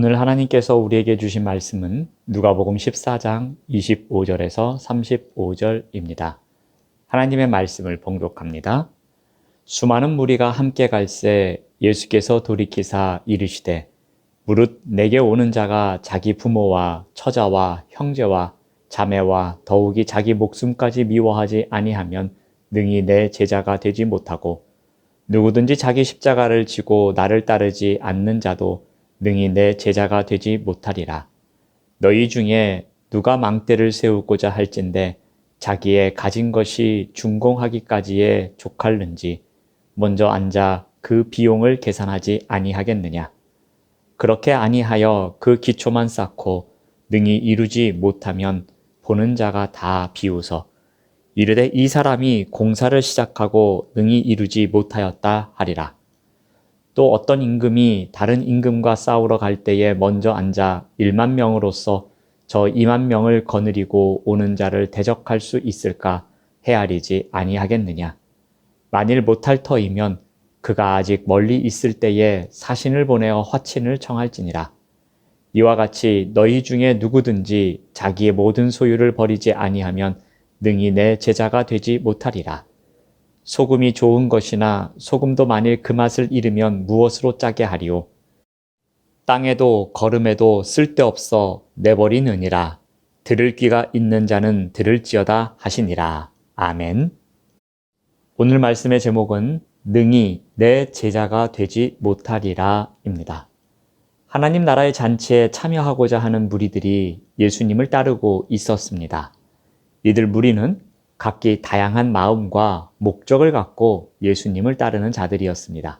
오늘 하나님께서 우리에게 주신 말씀은 누가복음 14장 25절에서 35절입니다. 하나님의 말씀을 봉독합니다. 수많은 무리가 함께 갈새 예수께서 돌이키사 이르시되 무릇 내게 오는 자가 자기 부모와 처자와 형제와 자매와 더욱이 자기 목숨까지 미워하지 아니하면 능히 내 제자가 되지 못하고 누구든지 자기 십자가를 지고 나를 따르지 않는 자도 능히 내 제자가 되지 못하리라. 너희 중에 누가 망대를 세우고자 할진대 자기의 가진 것이 준공하기까지에 족할는지 먼저 앉아 그 비용을 계산하지 아니하겠느냐. 그렇게 아니하여 그 기초만 쌓고 능히 이루지 못하면 보는 자가 다 비웃어 이르되 이 사람이 공사를 시작하고 능히 이루지 못하였다 하리라. 또 어떤 임금이 다른 임금과 싸우러 갈 때에 먼저 앉아 1만 명으로서 저 2만 명을 거느리고 오는 자를 대적할 수 있을까 헤아리지 아니하겠느냐. 만일 못할 터이면 그가 아직 멀리 있을 때에 사신을 보내어 화친을 청할지니라. 이와 같이 너희 중에 누구든지 자기의 모든 소유를 버리지 아니하면 능히 내 제자가 되지 못하리라. 소금이 좋은 것이나 소금도 만일 그 맛을 잃으면 무엇으로 짜게 하리오. 땅에도 거름에도 쓸데없어 내버리느니라. 들을 귀가 있는 자는 들을지어다 하시니라. 아멘. 오늘 말씀의 제목은 능히 내 제자가 되지 못하리라 입니다. 하나님 나라의 잔치에 참여하고자 하는 무리들이 예수님을 따르고 있었습니다. 이들 무리는 각기 다양한 마음과 목적을 갖고 예수님을 따르는 자들이었습니다.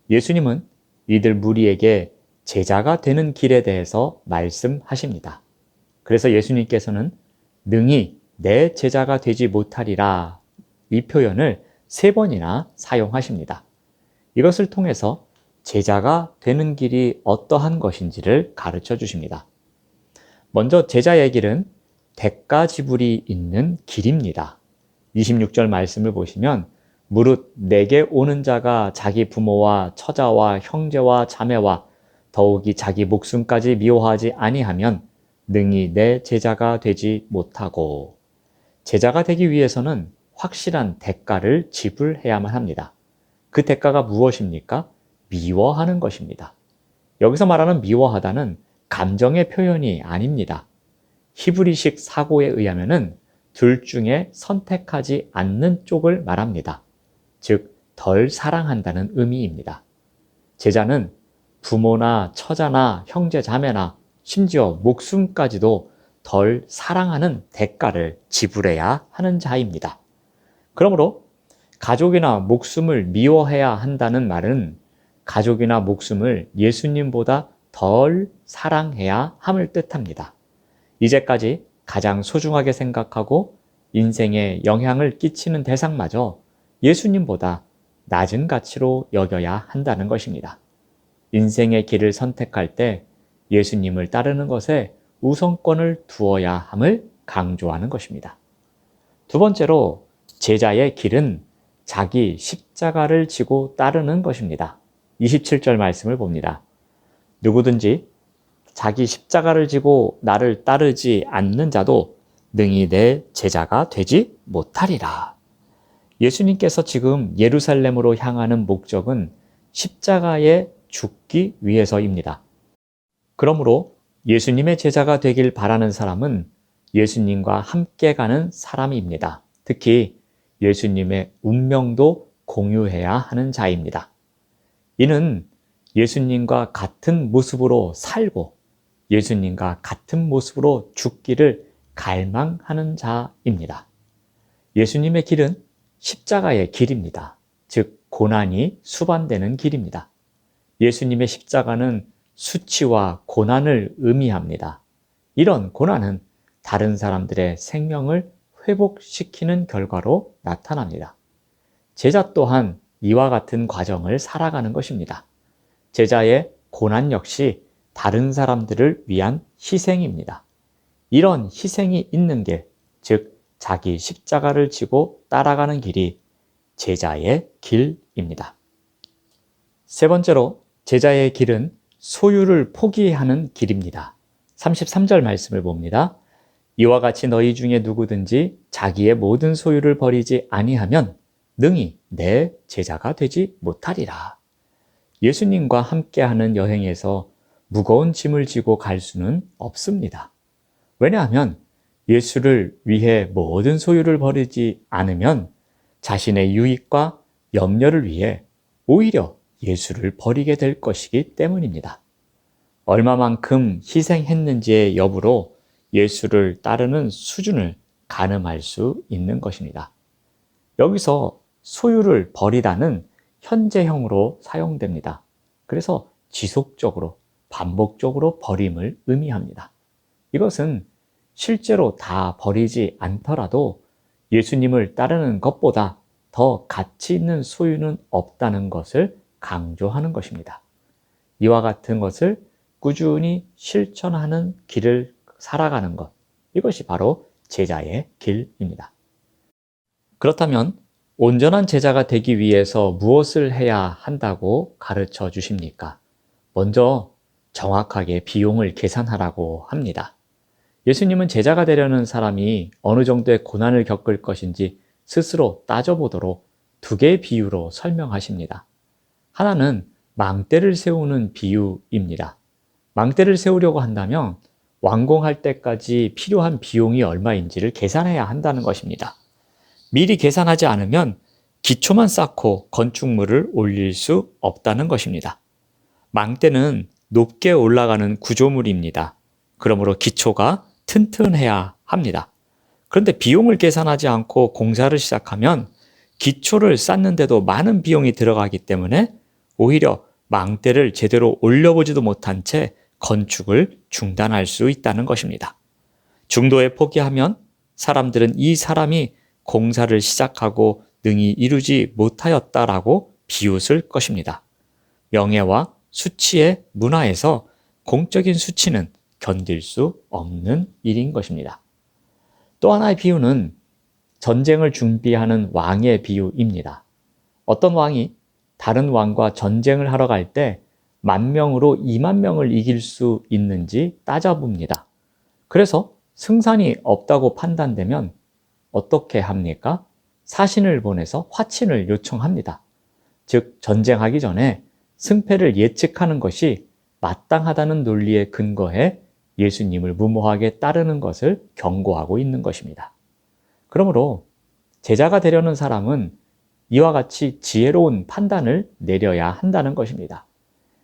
예수님은 이들 무리에게 제자가 되는 길에 대해서 말씀하십니다. 그래서 예수님께서는 능히 내 제자가 되지 못하리라 이 표현을 3번이나 사용하십니다. 이것을 통해서 제자가 되는 길이 어떠한 것인지를 가르쳐 주십니다. 먼저 제자의 길은 대가 지불이 있는 길입니다. 26절 말씀을 보시면 무릇 내게 오는 자가 자기 부모와 처자와 형제와 자매와 더욱이 자기 목숨까지 미워하지 아니하면 능히 내 제자가 되지 못하고 제자가 되기 위해서는 확실한 대가를 지불해야만 합니다. 그 대가가 무엇입니까? 미워하는 것입니다. 여기서 말하는 미워하다는 감정의 표현이 아닙니다. 히브리식 사고에 의하면은 둘 중에 선택하지 않는 쪽을 말합니다. 즉, 덜 사랑한다는 의미입니다. 제자는 부모나 처자나 형제 자매나 심지어 목숨까지도 덜 사랑하는 대가를 지불해야 하는 자입니다. 그러므로 가족이나 목숨을 미워해야 한다는 말은 가족이나 목숨을 예수님보다 덜 사랑해야 함을 뜻합니다. 이제까지 가장 소중하게 생각하고 인생에 영향을 끼치는 대상마저 예수님보다 낮은 가치로 여겨야 한다는 것입니다. 인생의 길을 선택할 때 예수님을 따르는 것에 우선권을 두어야 함을 강조하는 것입니다. 두 번째로 제자의 길은 자기 십자가를 지고 따르는 것입니다. 27절 말씀을 봅니다. 누구든지 자기 십자가를 지고 나를 따르지 않는 자도 능히 내 제자가 되지 못하리라. 예수님께서 지금 예루살렘으로 향하는 목적은 십자가에 죽기 위해서입니다. 그러므로 예수님의 제자가 되길 바라는 사람은 예수님과 함께 가는 사람입니다. 특히 예수님의 운명도 공유해야 하는 자입니다. 이는 예수님과 같은 모습으로 살고 예수님과 같은 모습으로 죽기를 갈망하는 자입니다. 예수님의 길은 십자가의 길입니다. 즉, 고난이 수반되는 길입니다. 예수님의 십자가는 수치와 고난을 의미합니다. 이런 고난은 다른 사람들의 생명을 회복시키는 결과로 나타납니다. 제자 또한 이와 같은 과정을 살아가는 것입니다. 제자의 고난 역시 다른 사람들을 위한 희생입니다. 이런 희생이 있는 길, 즉 자기 십자가를 지고 따라가는 길이 제자의 길입니다. 세 번째로 제자의 길은 소유를 포기하는 길입니다. 33절 말씀을 봅니다. 이와 같이 너희 중에 누구든지 자기의 모든 소유를 버리지 아니하면 능히 내 제자가 되지 못하리라. 예수님과 함께하는 여행에서 무거운 짐을 지고 갈 수는 없습니다. 왜냐하면 예수를 위해 모든 소유를 버리지 않으면 자신의 유익과 염려를 위해 오히려 예수를 버리게 될 것이기 때문입니다. 얼마만큼 희생했는지의 여부로 예수를 따르는 수준을 가늠할 수 있는 것입니다. 여기서 소유를 버리다는 현재형으로 사용됩니다. 그래서 지속적으로, 반복적으로 버림을 의미합니다. 이것은 실제로 다 버리지 않더라도 예수님을 따르는 것보다 더 가치 있는 소유는 없다는 것을 강조하는 것입니다. 이와 같은 것을 꾸준히 실천하는 길을 살아가는 것, 이것이 바로 제자의 길입니다. 그렇다면 온전한 제자가 되기 위해서 무엇을 해야 한다고 가르쳐 주십니까? 먼저 정확하게 비용을 계산하라고 합니다. 예수님은 제자가 되려는 사람이 어느 정도의 고난을 겪을 것인지 스스로 따져보도록 두 개의 비유로 설명하십니다. 하나는 망대를 세우는 비유입니다. 망대를 세우려고 한다면 완공할 때까지 필요한 비용이 얼마인지를 계산해야 한다는 것입니다. 미리 계산하지 않으면 기초만 쌓고 건축물을 올릴 수 없다는 것입니다. 망대는 높게 올라가는 구조물입니다. 그러므로 기초가 튼튼해야 합니다. 그런데 비용을 계산하지 않고 공사를 시작하면 기초를 쌓는데도 많은 비용이 들어가기 때문에 오히려 망대를 제대로 올려보지도 못한 채 건축을 중단할 수 있다는 것입니다. 중도에 포기하면 사람들은 이 사람이 공사를 시작하고 능히 이루지 못하였다라고 비웃을 것입니다. 명예와 수치의 문화에서 공적인 수치는 견딜 수 없는 일인 것입니다. 또 하나의 비유는 전쟁을 준비하는 왕의 비유입니다. 어떤 왕이 다른 왕과 전쟁을 하러 갈 때 10,000명으로 20,000명을 이길 수 있는지 따져봅니다. 그래서 승산이 없다고 판단되면 어떻게 합니까? 사신을 보내서 화친을 요청합니다. 즉, 전쟁하기 전에 승패를 예측하는 것이 마땅하다는 논리에 근거해 예수님을 무모하게 따르는 것을 경고하고 있는 것입니다. 그러므로 제자가 되려는 사람은 이와 같이 지혜로운 판단을 내려야 한다는 것입니다.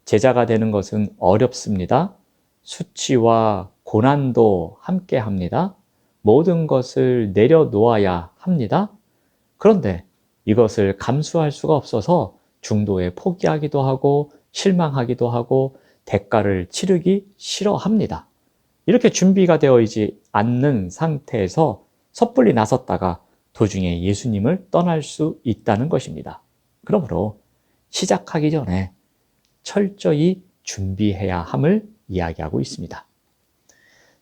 제자가 되는 것은 어렵습니다. 수치와 고난도 함께 합니다. 모든 것을 내려놓아야 합니다. 그런데 이것을 감수할 수가 없어서 중도에 포기하기도 하고 실망하기도 하고 대가를 치르기 싫어합니다. 이렇게 준비가 되어 있지 않는 상태에서 섣불리 나섰다가 도중에 예수님을 떠날 수 있다는 것입니다. 그러므로 시작하기 전에 철저히 준비해야 함을 이야기하고 있습니다.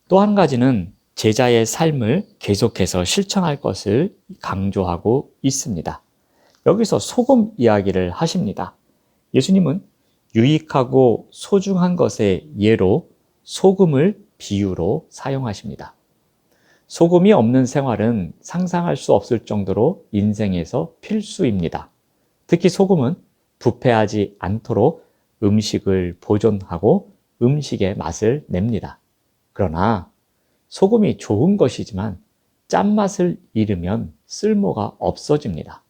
또 한 가지는 제자의 삶을 계속해서 실천할 것을 강조하고 있습니다. 여기서 소금 이야기를 하십니다. 예수님은 유익하고 소중한 것의 예로 소금을 비유로 사용하십니다. 소금이 없는 생활은 상상할 수 없을 정도로 인생에서 필수입니다. 특히 소금은 부패하지 않도록 음식을 보존하고 음식의 맛을 냅니다. 그러나 소금이 좋은 것이지만 짠맛을 잃으면 쓸모가 없어집니다.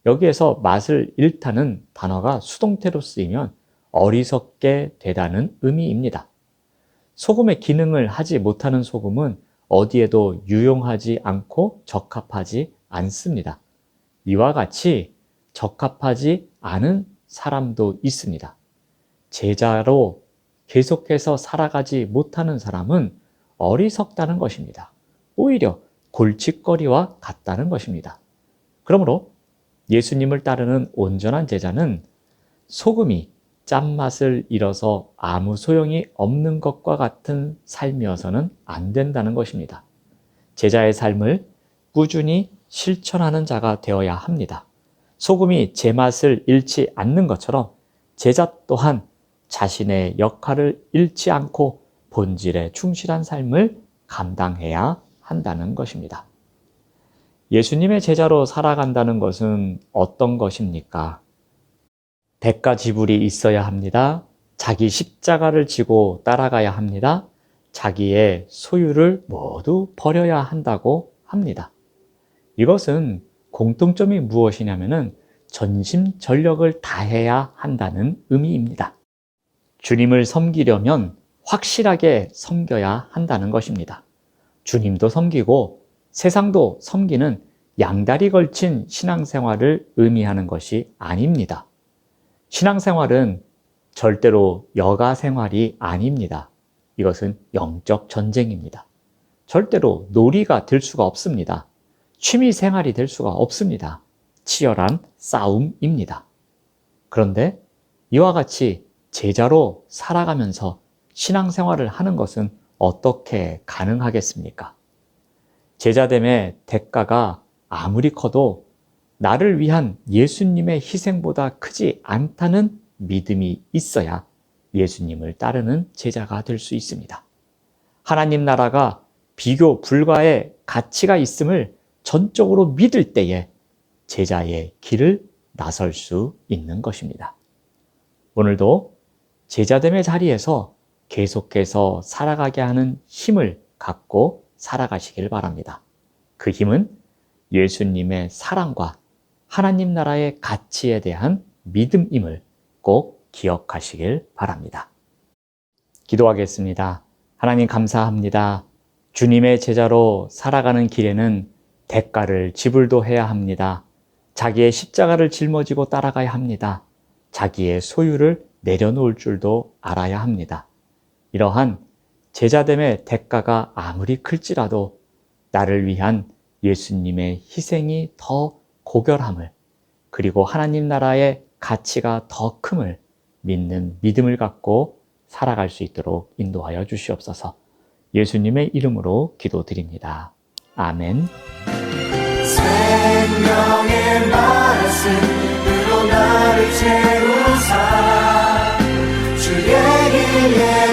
여기에서 맛을 잃다는 단어가 수동태로 쓰이면 어리석게 되다는 의미입니다. 소금의 기능을 하지 못하는 소금은 어디에도 유용하지 않고 적합하지 않습니다. 이와 같이 적합하지 않은 사람도 있습니다. 제자로 계속해서 살아가지 못하는 사람은 어리석다는 것입니다. 오히려 골칫거리와 같다는 것입니다. 그러므로 예수님을 따르는 온전한 제자는 소금이 짠맛을 잃어서 아무 소용이 없는 것과 같은 삶이어서는 안 된다는 것입니다. 제자의 삶을 꾸준히 실천하는 자가 되어야 합니다. 소금이 제맛을 잃지 않는 것처럼 제자 또한 자신의 역할을 잃지 않고 본질에 충실한 삶을 감당해야 한다는 것입니다. 예수님의 제자로 살아간다는 것은 어떤 것입니까? 대가 지불이 있어야 합니다. 자기 십자가를 지고 따라가야 합니다. 자기의 소유를 모두 버려야 한다고 합니다. 이것은 공통점이 무엇이냐면은 전심전력을 다해야 한다는 의미입니다. 주님을 섬기려면 확실하게 섬겨야 한다는 것입니다. 주님도 섬기고 세상도 섬기는 양다리 걸친 신앙생활을 의미하는 것이 아닙니다. 신앙생활은 절대로 여가 생활이 아닙니다. 이것은 영적 전쟁입니다. 절대로 놀이가 될 수가 없습니다. 취미 생활이 될 수가 없습니다. 치열한 싸움입니다. 그런데 이와 같이 제자로 살아가면서 신앙생활을 하는 것은 어떻게 가능하겠습니까? 제자됨의 대가가 아무리 커도 나를 위한 예수님의 희생보다 크지 않다는 믿음이 있어야 예수님을 따르는 제자가 될 수 있습니다. 하나님 나라가 비교 불가의 가치가 있음을 전적으로 믿을 때에 제자의 길을 나설 수 있는 것입니다. 오늘도 제자됨의 자리에서 계속해서 살아가게 하는 힘을 갖고 살아가시길 바랍니다. 그 힘은 예수님의 사랑과 하나님 나라의 가치에 대한 믿음임을 꼭 기억하시길 바랍니다. 기도하겠습니다. 하나님 감사합니다. 주님의 제자로 살아가는 길에는 대가를 지불도 해야 합니다. 자기의 십자가를 짊어지고 따라가야 합니다. 자기의 소유를 내려놓을 줄도 알아야 합니다. 이러한 제자됨의 대가가 아무리 클지라도 나를 위한 예수님의 희생이 더 고결함을, 그리고 하나님 나라의 가치가 더 큼을 믿는 믿음을 갖고 살아갈 수 있도록 인도하여 주시옵소서. 예수님의 이름으로 기도드립니다. 아멘. 생명의 말씀으로 나를 채우사 주의 길에